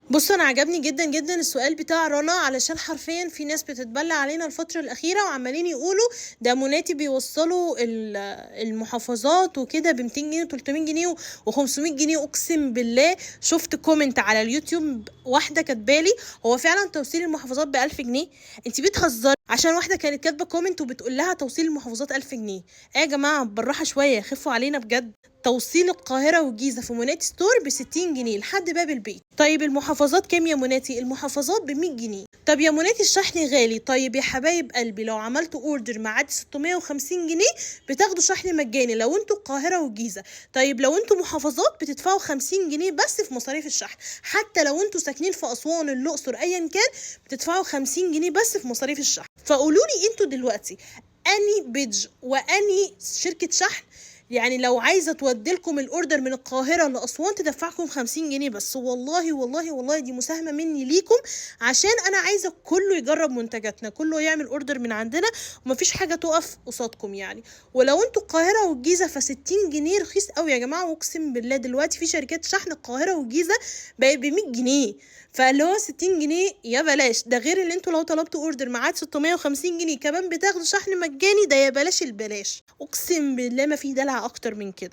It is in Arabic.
بص، انا عجبني جدا جدا السؤال بتاع رنا، علشان حرفيا في ناس بتتبلى علينا الفترة الأخيرة وعمالين يقولوا ده موناتي بيوصلوا المحافظات وكده ب 200 جنيه و300 جنيه و500 جنيه. اقسم بالله شفت كومنت على اليوتيوب واحدة كاتبالي هو فعلا توصيل المحافظات ب 1000 جنيه؟ انت بتهزري؟ عشان واحدة كانت كاتبة كومنت وبتقول لها توصيل المحافظات 1000 جنيه. ايه يا جماعة، بالراحة شوية، خفوا علينا بجد. توصيل القاهرة والجيزة في موناتي ستور ب60 جنيه لحد باب البيت. طيب المحافظات كام يا موناتي؟ المحافظات ب100 جنيه. طب يا موناتي الشحن غالي. طيب يا حبايب قلبي، لو عملتوا اوردر معدي 650 جنيه بتاخدوا شحن مجاني لو انتوا القاهرة والجيزة. طيب لو انتوا محافظات بتدفعوا 50 جنيه بس في مصاريف الشحن. حتى لو انتوا ساكنين في أسوان، الأقصر، أيا كان، بتدفعوا 50 جنيه بس في مصاريف الشحن. فقولوا لي انتوا دلوقتي اني بيدج واني شركة شحن يعني لو عايزه توديلكم الاوردر من القاهره لاسوان تدفعكم 50 جنيه بس. والله والله والله دي مساهمه مني ليكم، عشان انا عايزه كله يجرب منتجاتنا، كله يعمل اوردر من عندنا، ومفيش حاجه تقف قصادكم يعني. ولو انتوا القاهره والجيزه ف60 جنيه رخيص قوي يا جماعه. واقسم بالله دلوقتي في شركات شحن القاهره والجيزه بقت ب100 جنيه. فاللي هو 60 جنيه يا بلاش. ده غير اللي انتوا لو طلبتوا اوردر معاد 650 جنيه كمان بتاخدوا شحن مجاني. ده يا بلاش البلاش. اقسم بالله ما في دلع اكتر من كده.